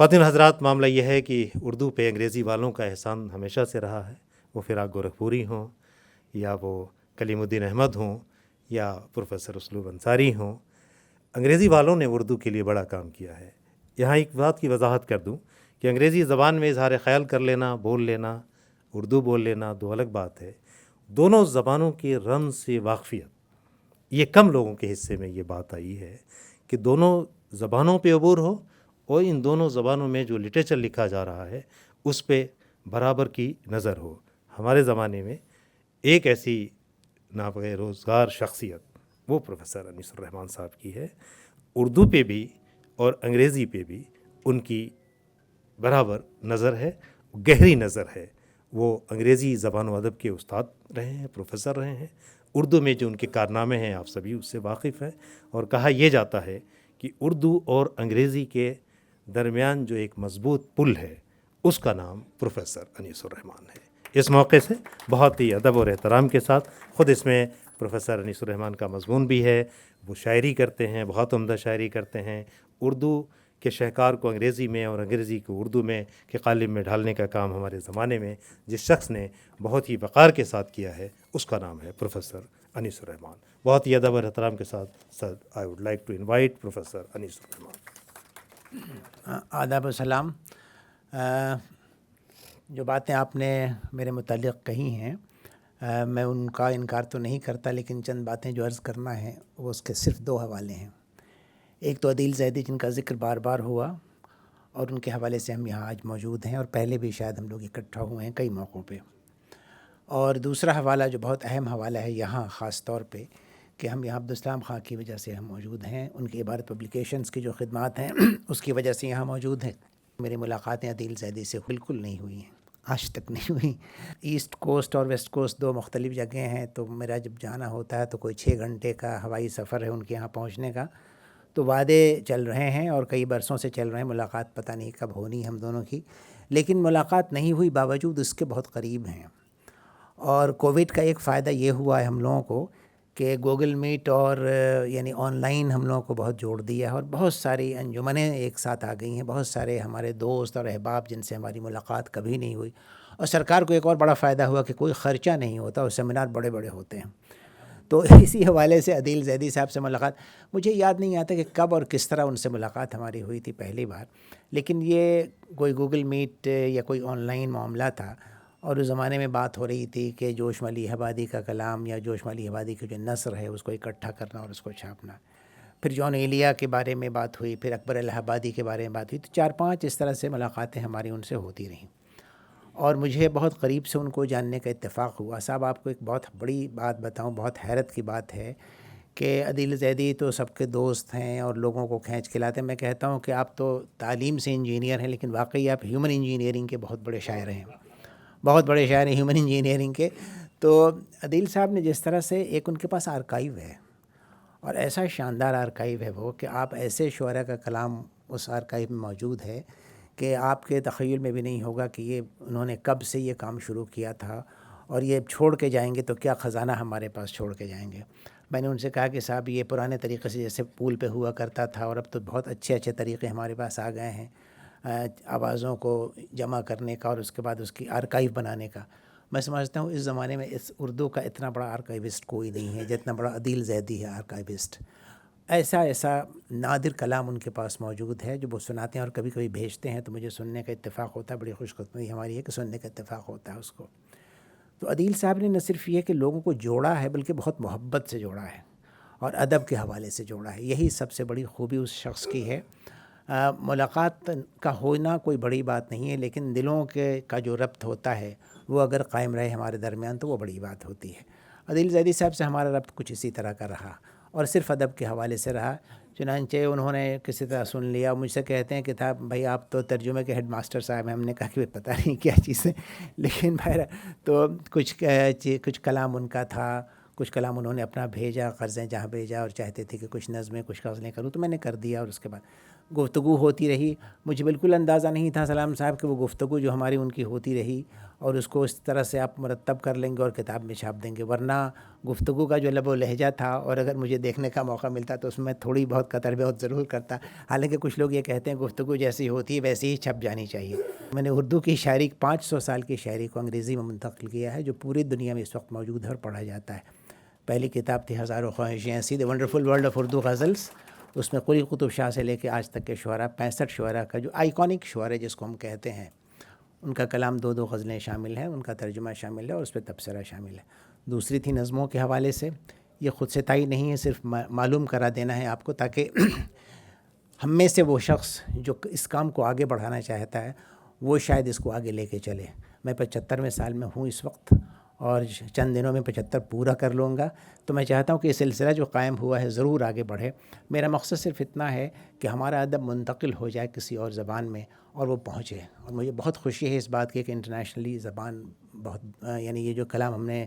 خواتین حضرات، معاملہ یہ ہے کہ اردو پہ انگریزی والوں کا احسان ہمیشہ سے رہا ہے، وہ فراق گورکھپوری ہوں یا وہ کلیم الدین احمد ہوں یا پروفیسر اسلوب انصاری ہوں، انگریزی والوں نے اردو کے لیے بڑا کام کیا ہے۔ یہاں ایک بات کی وضاحت کر دوں کہ انگریزی زبان میں اظہار خیال کر لینا، بول لینا، اردو بول لینا دو الگ بات ہے۔ دونوں زبانوں کے رمز سے واقفیت، یہ کم لوگوں کے حصے میں یہ بات آئی ہے کہ دونوں زبانوں پہ عبور ہو اور ان دونوں زبانوں میں جو لٹریچر لکھا جا رہا ہے اس پہ برابر کی نظر ہو۔ ہمارے زمانے میں ایک ایسی نابغہ روزگار شخصیت وہ پروفیسر انیس الرحمن صاحب کی ہے۔ اردو پہ بھی اور انگریزی پہ بھی ان کی برابر نظر ہے، گہری نظر ہے۔ وہ انگریزی زبان و ادب کے استاد رہے ہیں، پروفیسر رہے ہیں۔ اردو میں جو ان کے کارنامے ہیں آپ سبھی اس سے واقف ہیں، اور کہا یہ جاتا ہے کہ اردو اور انگریزی کے درمیان جو ایک مضبوط پل ہے اس کا نام پروفیسر انیس الرحمن ہے۔ اس موقع سے بہت ہی ادب اور احترام کے ساتھ، خود اس میں پروفیسر انیس الرحمن کا مضمون بھی ہے، وہ شاعری کرتے ہیں، بہت عمدہ شاعری کرتے ہیں۔ اردو کے شہکار کو انگریزی میں اور انگریزی کو اردو میں کے قالب میں ڈھالنے کا کام ہمارے زمانے میں جس شخص نے بہت ہی وقار کے ساتھ کیا ہے اس کا نام ہے پروفیسر انیس الرحمن۔ بہت ہی ادب اور احترام کے ساتھ sir, I would like to invite professor Anees ur Rahman. آداب و سلام۔ جو باتیں آپ نے میرے متعلق کہی ہیں میں ان کا انکار تو نہیں کرتا، لیکن چند باتیں جو عرض کرنا ہے وہ اس کے صرف دو حوالے ہیں۔ ایک تو عدیل زیدی جن کا ذکر بار بار ہوا اور ان کے حوالے سے ہم یہاں آج موجود ہیں، اور پہلے بھی شاید ہم لوگ اکٹھا ہوئے ہیں کئی موقعوں پہ۔ اور دوسرا حوالہ جو بہت اہم حوالہ ہے یہاں خاص طور پہ، کہ ہم یہاں عبدالسلام خان کی وجہ سے ہم موجود ہیں، ان کی عبارت پبلیکیشنز کی جو خدمات ہیں اس کی وجہ سے یہاں موجود ہیں۔ میری ملاقاتیں عدیل زیدی سے بالکل نہیں ہوئی ہیں، آج تک نہیں ہوئی۔ ایسٹ کوسٹ اور ویسٹ کوسٹ دو مختلف جگہیں ہیں، تو میرا جب جانا ہوتا ہے تو کوئی 6 گھنٹے کا ہوائی سفر ہے ان کے یہاں پہنچنے کا، تو وعدے چل رہے ہیں اور کئی برسوں سے چل رہے ہیں، ملاقات پتہ نہیں کب ہونی ہم دونوں کی، لیکن ملاقات نہیں ہوئی، باوجود اس کے بہت قریب ہیں۔ اور کووڈ کا ایک فائدہ یہ ہوا ہے ہم لوگوں کو کہ گوگل میٹ اور یعنی آن لائن ہم لوگوں کو بہت جوڑ دیا ہے، اور بہت ساری انجمنیں ایک ساتھ آ گئی ہیں، بہت سارے ہمارے دوست اور احباب جن سے ہماری ملاقات کبھی نہیں ہوئی۔ اور سرکار کو ایک اور بڑا فائدہ ہوا کہ کوئی خرچہ نہیں ہوتا، اور سیمینار بڑے بڑے ہوتے ہیں۔ تو اسی حوالے سے عدیل زیدی صاحب سے ملاقات، مجھے یاد نہیں آتا کہ کب اور کس طرح ان سے ملاقات ہماری ہوئی تھی پہلی بار، لیکن یہ کوئی گوگل میٹ یا کوئی آن لائن معاملہ تھا، اور اس زمانے میں بات ہو رہی تھی کہ جوش ملی آبادی کا کلام یا جوش ملی آبادی کی جو نثر ہے اس کو اکٹھا کرنا اور اس کو چھاپنا۔ پھر جون ایلیا کے بارے میں بات ہوئی، پھر اکبر الہ آبادی کے بارے میں بات ہوئی، تو 4-5 اس طرح سے ملاقاتیں ہماری ان سے ہوتی رہیں، اور مجھے بہت قریب سے ان کو جاننے کا اتفاق ہوا۔ صاحب آپ کو ایک بہت بڑی بات بتاؤں، بہت حیرت کی بات ہے کہ عدیل زیدی تو سب کے دوست ہیں اور لوگوں کو کھینچ کے لاتے ہیں۔ میں کہتا ہوں کہ آپ تو تعلیم سے انجینئر ہیں، لیکن واقعی آپ ہیومن انجینئرنگ کے بہت بڑے شاعر ہیں، بہت بڑے شاعر ہیں ہیومن انجینئرنگ کے۔ تو عدیل صاحب نے جس طرح سے ایک ان کے پاس آرکائیو ہے، اور ایسا شاندار آرکائیو ہے وہ کہ آپ ایسے شعراء کا کلام اس آرکائیو میں موجود ہے کہ آپ کے تخیل میں بھی نہیں ہوگا کہ یہ انہوں نے کب سے یہ کام شروع کیا تھا، اور یہ چھوڑ کے جائیں گے تو کیا خزانہ ہمارے پاس چھوڑ کے جائیں گے۔ میں نے ان سے کہا کہ صاحب یہ پرانے طریقے سے جیسے پول پہ ہوا کرتا تھا، اور اب تو بہت اچھے اچھے طریقے ہمارے پاس آ گئے ہیں آوازوں کو جمع کرنے کا اور اس کے بعد اس کی آرکائیو بنانے کا۔ میں سمجھتا ہوں اس زمانے میں اس اردو کا اتنا بڑا آرکائیوسٹ کوئی نہیں ہے جتنا بڑا عدیل زیدی ہے آرکائیوسٹ۔ ایسا نادر کلام ان کے پاس موجود ہے جو وہ سناتے ہیں، اور کبھی کبھی بھیجتے ہیں تو مجھے سننے کا اتفاق ہوتا ہے۔ بڑی خوش قسمتی ہماری ہے کہ سننے کا اتفاق ہوتا ہے اس کو۔ تو عدیل صاحب نے نہ صرف یہ کہ لوگوں کو جوڑا ہے، بلکہ بہت محبت سے جوڑا ہے اور ادب کے حوالے سے جوڑا ہے۔ یہی سب سے بڑی خوبی اس شخص کی ہے۔ ملاقات کا ہونا کوئی بڑی بات نہیں ہے، لیکن دلوں کا جو ربط ہوتا ہے وہ اگر قائم رہے ہمارے درمیان تو وہ بڑی بات ہوتی ہے۔ عدیل زیدی صاحب سے ہمارا ربط کچھ اسی طرح کا رہا، اور صرف ادب کے حوالے سے رہا۔ چنانچہ انہوں نے کسی طرح سن لیا، مجھ سے کہتے ہیں کہ تھا بھائی آپ تو ترجمے کے ہیڈ ماسٹر صاحب ہیں۔ ہم نے کہا کہ پتہ نہیں کیا چیز ہے، لیکن بہر تو کچھ کلام ان کا تھا، کچھ کلام انہوں نے اپنا بھیجا، قرضیں جہاں بھیجا، اور چاہتے تھے کہ کچھ نظمیں کچھ غزلیں کروں، تو میں نے کر دیا۔ اور اس کے بعد گفتگو ہوتی رہی. مجھے بالکل اندازہ نہیں تھا سلام صاحب کہ وہ گفتگو جو ہماری ان کی ہوتی رہی اور اس کو اس طرح سے آپ مرتب کر لیں گے اور کتاب میں چھاپ دیں گے. ورنہ گفتگو کا جو لب و لہجہ تھا، اور اگر مجھے دیکھنے کا موقع ملتا تو اس میں تھوڑی بہت قطر بہت ضرور کرتا. حالانکہ کچھ لوگ یہ کہتے ہیں گفتگو جیسی ہوتی ہے ویسی ہی چھپ جانی چاہیے. میں نے اردو کی شاعری 500 سال کی شاعری کو انگریزی میں منتقل کیا ہے، جو پوری دنیا میں اس وقت موجود ہے اور پڑھا جاتا ہے. پہلی کتاب تھی ہزاروں خواہشیں ایسی، the wonderful world of Urdu ghazals. اس میں قلی قطب شاہ سے لے کے آج تک کے شعراء 65 شعراء کا جو آئیکونک شعراء جس کو ہم کہتے ہیں، ان کا کلام 2 غزلیں شامل ہیں، ان کا ترجمہ شامل ہے اور اس پہ تبصرہ شامل ہے. دوسری تھی نظموں کے حوالے سے. یہ خود سے طائی نہیں ہے، صرف معلوم کرا دینا ہے آپ کو، تاکہ ہم میں سے وہ شخص جو اس کام کو آگے بڑھانا چاہتا ہے وہ شاید اس کو آگے لے کے چلے. میں 75ویں سال میں ہوں اس وقت، اور چند دنوں میں 75 پورا کر لوں گا. تو میں چاہتا ہوں کہ یہ سلسلہ جو قائم ہوا ہے ضرور آگے بڑھے. میرا مقصد صرف اتنا ہے کہ ہمارا ادب منتقل ہو جائے کسی اور زبان میں اور وہ پہنچے. اور مجھے بہت خوشی ہے اس بات کی کہ انٹرنیشنلی زبان بہت یعنی یہ جو کلام ہم نے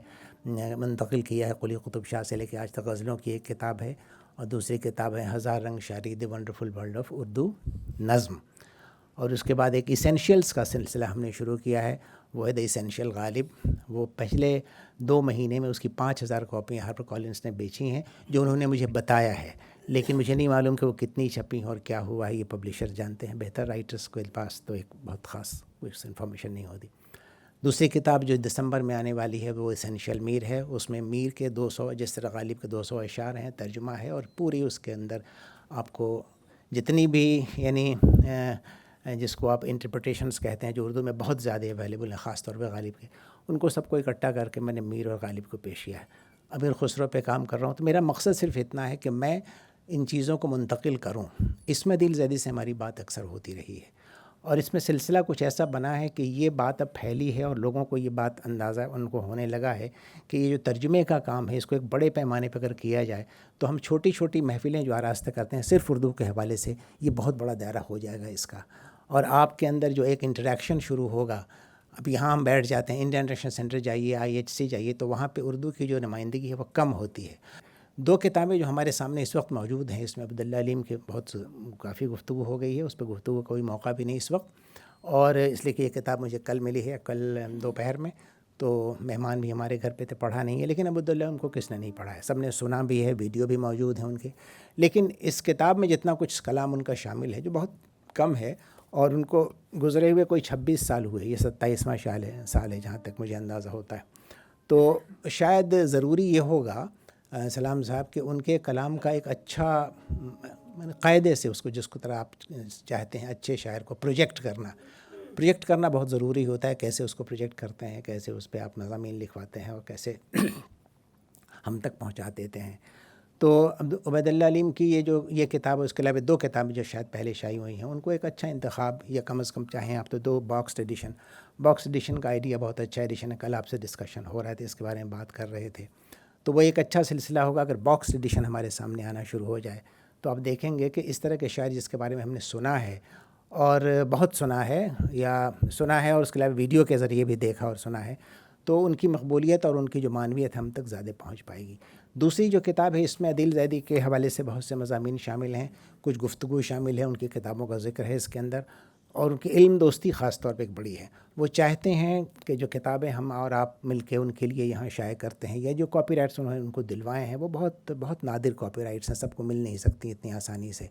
منتقل کیا ہے قلی قطب شاہ سے لے کے آج تک غزلوں کی ایک کتاب ہے، اور دوسری کتاب ہے ہزار رنگ شاعری دی ونڈرفل ورلڈ آف اردو نظم. اور اس کے بعد ایک ایسینشیلز کا سلسلہ ہم نے شروع کیا ہے، وہ ہے دی ایسینشیل غالب. وہ پچھلے 2 مہینے میں اس کی 5000 کاپیاں ہارپر کالنس نے بیچی ہیں، جو انہوں نے مجھے بتایا ہے. لیکن مجھے نہیں معلوم کہ وہ کتنی چھپی اور کیا ہوا ہے، یہ پبلشر جانتے ہیں بہتر. رائٹرس کے پاس تو ایک بہت خاص کچھ انفارمیشن نہیں ہوتی. دوسری کتاب جو دسمبر میں آنے والی ہے وہ ایسینشیل میر ہے. اس میں میر کے 200 جس طرح غالب کے 200 اشعار ہیں، ترجمہ ہے، اور پوری اس کے اندر آپ کو جتنی بھی یعنی جس کو آپ انٹرپریٹیشنز کہتے ہیں جو اردو میں بہت زیادہ اویلیبل ہیں، خاص طور پہ غالب کے، ان کو سب کو اکٹھا کر کے میں نے میر اور غالب کو پیش کیا ہے. امیر خسرو پہ کام کر رہا ہوں. تو میرا مقصد صرف اتنا ہے کہ میں ان چیزوں کو منتقل کروں. اس میں دل زیدی سے ہماری بات اکثر ہوتی رہی ہے، اور اس میں سلسلہ کچھ ایسا بنا ہے کہ یہ بات اب پھیلی ہے اور لوگوں کو یہ بات اندازہ ان کو ہونے لگا ہے کہ یہ جو ترجمے کا کام ہے اس کو ایک بڑے پیمانے پر اگر کیا جائے تو ہم چھوٹی چھوٹی محفلیں جو آراستہ کرتے ہیں صرف اردو کے حوالے سے، یہ بہت بڑا دائرہ ہو جائے گا اس کا. اور آپ کے اندر جو ایک انٹریکشن شروع ہوگا. اب یہاں ہم بیٹھ جاتے ہیں، انڈین انٹرنیشنل سینٹر جائیے، IHC جائیے، تو وہاں پہ اردو کی جو نمائندگی ہے وہ کم ہوتی ہے. 2 کتابیں جو ہمارے سامنے اس وقت موجود ہیں، اس میں عبداللہ علیم کے بہت کافی گفتگو ہو گئی ہے، اس پہ گفتگو کا کوئی موقع بھی نہیں اس وقت. اور اس لیے کہ یہ کتاب مجھے کل ملی ہے، کل دوپہر میں، تو مہمان بھی ہمارے گھر پہ تھے، پڑھا نہیں ہے. لیکن عبداللہ ان کو کس نے نہیں پڑھا ہے، سب نے سنا بھی ہے، ویڈیو بھی موجود ہیں ان کے. لیکن اس کتاب میں جتنا کچھ کلام ان کا شامل ہے جو بہت کم ہے، اور ان کو گزرے ہوئے کوئی 26 سال ہوئے، یہ 27واں سال ہے جہاں تک مجھے اندازہ ہوتا ہے. تو شاید ضروری یہ ہوگا سلام صاحب کہ ان کے کلام کا ایک اچھا قاعدے سے اس کو، جس کو طرح آپ چاہتے ہیں اچھے شاعر کو پروجیکٹ کرنا بہت ضروری ہوتا ہے. کیسے اس کو پروجیکٹ کرتے ہیں، کیسے اس پہ آپ مضامین لکھواتے ہیں اور کیسے ہم تک پہنچا دیتے ہیں. تو عبید اللہ علیم کی یہ کتاب، اس کے علاوہ 2 کتابیں جو شاید پہلے شائع ہوئی ہیں، ان کو ایک اچھا انتخاب، یا کم از کم چاہیں آپ تو 2 باکس ایڈیشن کا آئیڈیا بہت اچھا ایڈیشن ہے. کل آپ سے ڈسکشن ہو رہا تھا، اس کے بارے میں بات کر رہے تھے. تو وہ ایک اچھا سلسلہ ہوگا اگر باکس ایڈیشن ہمارے سامنے آنا شروع ہو جائے. تو آپ دیکھیں گے کہ اس طرح کے شاعر جس کے بارے میں ہم نے سنا ہے اور بہت سنا ہے اور اس کے علاوہ ویڈیو کے ذریعے بھی دیکھا اور سنا ہے، تو ان کی مقبولیت اور ان کی جو معنویت ہم تک زیادہ پہنچ پائے گی. دوسری جو کتاب ہے اس میں عدیل زیدی کے حوالے سے بہت سے مضامین شامل ہیں، کچھ گفتگو شامل ہے، ان کی کتابوں کا ذکر ہے اس کے اندر، اور ان کی علم دوستی خاص طور پہ ایک بڑی ہے. وہ چاہتے ہیں کہ جو کتابیں ہم اور آپ مل کے ان کے لیے یہاں شائع کرتے ہیں، یا جو کاپی رائٹس انہوں نے ان کو دلوائے ہیں، وہ بہت نادر کاپی رائٹس ہیں، سب کو مل نہیں سکتی اتنی آسانی سے.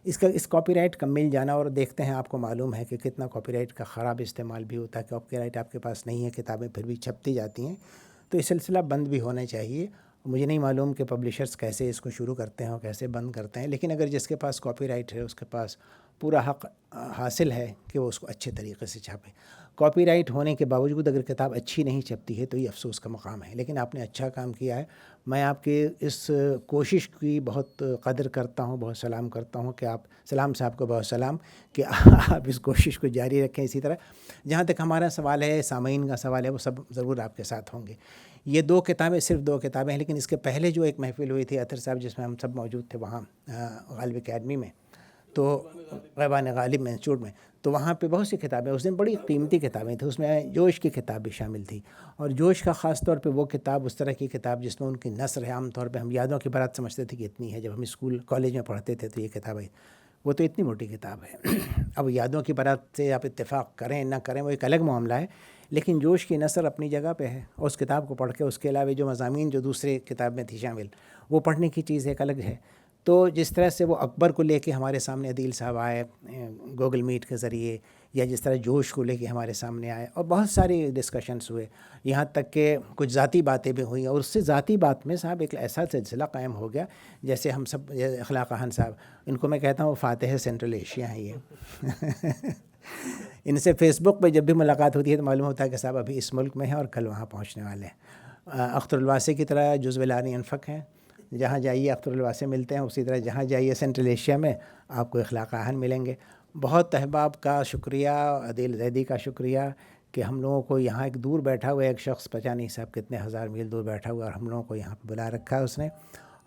اس کاپی رائٹ کا مل جانا، اور دیکھتے ہیں آپ کو معلوم ہے کہ کتنا کاپی رائٹ کا خراب استعمال بھی ہوتا ہے. کاپی رائٹ آپ کے پاس نہیں ہے، کتابیں پھر بھی چھپتی جاتی ہیں. تو یہ سلسلہ بند بھی ہونا چاہیے. مجھے نہیں معلوم کہ پبلشرز کیسے اس کو شروع کرتے ہیں اور کیسے بند کرتے ہیں، لیکن اگر جس کے پاس کاپی رائٹ ہے اس کے پاس پورا حق حاصل ہے کہ وہ اس کو اچھے طریقے سے چھاپے. کاپی رائٹ ہونے کے باوجود اگر کتاب اچھی نہیں چھپتی ہے تو یہ افسوس کا مقام ہے. لیکن آپ نے اچھا کام کیا ہے. میں آپ کی اس کوشش کی بہت قدر کرتا ہوں، بہت سلام کرتا ہوں کہ آپ سلام صاحب کو بہت سلام کہ آپ اس کوشش کو جاری رکھیں. اسی طرح جہاں تک ہمارا سوال ہے، سامعین کا سوال ہے، وہ سب ضرور آپ کے ساتھ ہوں گے. یہ 2 کتابیں صرف 2 کتابیں ہیں، لیکن اس کے پہلے جو ایک محفل ہوئی تھی اطہر صاحب جس میں ہم سب موجود تھے وہاں غالب اکیڈمی میں، تو غیبان غالب میں انسٹیٹیوٹ میں، تو وہاں پہ بہت سی کتابیں، اس دن بڑی قیمتی کتابیں تھیں. اس میں جوش کی کتاب بھی شامل تھی، اور جوش کا خاص طور پہ وہ کتاب، اس طرح کی کتاب جس میں ان کی نثر ہے. عام طور پہ ہم یادوں کی بارات سمجھتے تھے کہ اتنی ہے، جب ہم اسکول کالج میں پڑھتے تھے تو یہ کتاب آئی. وہ تو اتنی موٹی کتاب ہے. اب یادوں کی برات سے آپ اتفاق کریں نہ کریں وہ ایک الگ معاملہ ہے، لیکن جوش کی نثر اپنی جگہ پہ ہے، اور اس کتاب کو پڑھ کے اس کے علاوہ جو مضامین جو دوسرے کتاب میں تھی شامل وہ پڑھنے کی چیز ایک الگ ہے. تو جس طرح سے وہ اکبر کو لے کے ہمارے سامنے عدیل صاحب آئے گوگل میٹ کے ذریعے، یا جس طرح جوش کو لے کے ہمارے سامنے آئے، اور بہت ساری ڈسکشنس ہوئے، یہاں تک کہ کچھ ذاتی باتیں بھی ہوئیں، اور اس سے ذاتی بات میں صاحب ایک ایسا سلسلہ قائم ہو گیا. جیسے ہم سب اخلاق خان صاحب، ان کو میں کہتا ہوں فاتح سینٹرل ایشیا ہیں یہ. ان سے فیس بک پہ جب بھی ملاقات ہوتی ہے تو معلوم ہوتا ہے کہ صاحب ابھی اس ملک میں ہیں اور کل وہاں پہنچنے والے ہیں. اختر الواسع کی طرح جزو لانی انفق ہیں، جہاں جائیے اختر الواسع ملتے ہیں، اسی طرح جہاں جائیے سینٹرل ایشیا میں آپ کو اخلاق خان ملیں گے. بہت احباب کا شکریہ، عدیل زیدی کا شکریہ کہ ہم لوگوں کو یہاں ایک دور بیٹھا ہوا ایک شخص، پتہ نہیں صاحب کتنے ہزار میل دور بیٹھا ہوا، اور ہم لوگوں کو یہاں پہ بلا رکھا ہے اس نے.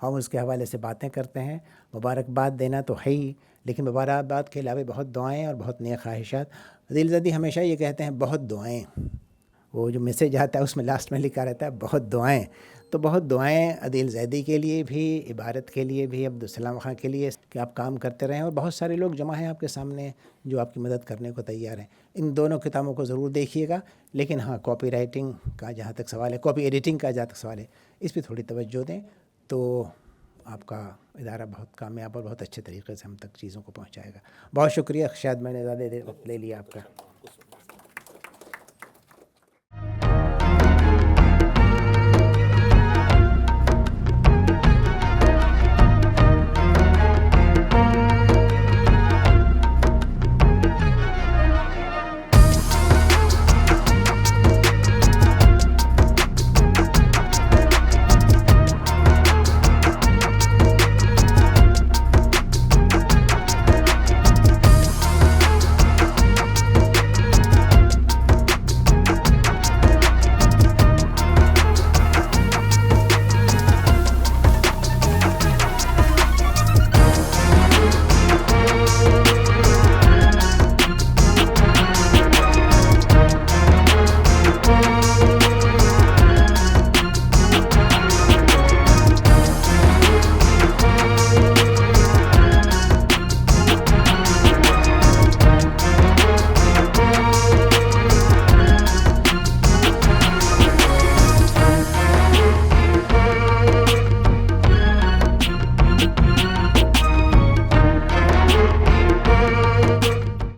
ہم اس کے حوالے سے باتیں کرتے ہیں. مبارکباد دینا تو ہے ہی، لیکن مبارکباد کے علاوہ بہت دعائیں اور بہت نیک خواہشات. عدیل زیدی ہمیشہ یہ کہتے ہیں بہت دعائیں، وہ جو میسیج آتا ہے اس میں لاسٹ میں لکھا رہتا ہے بہت دعائیں. تو بہت دعائیں عدیل زیدی کے لیے بھی، عبارت کے لیے بھی، عبدالسلام خان کے لیے کہ آپ کام کرتے رہیں، اور بہت سارے لوگ جمع ہیں آپ کے سامنے جو آپ کی مدد کرنے کو تیار ہیں. ان دونوں کتابوں کو ضرور دیکھیے گا. لیکن ہاں، کاپی رائٹنگ کا جہاں تک سوال ہے، کاپی ایڈیٹنگ کا جہاں تک سوال ہے، اس پہ تھوڑی توجہ دیں تو آپ کا ادارہ بہت کامیاب اور بہت اچھے طریقے سے ہم تک چیزوں کو پہنچائے گا. بہت شکریہ. شاید میں نے زیادہ دیر وقت لے لیا آپ کا.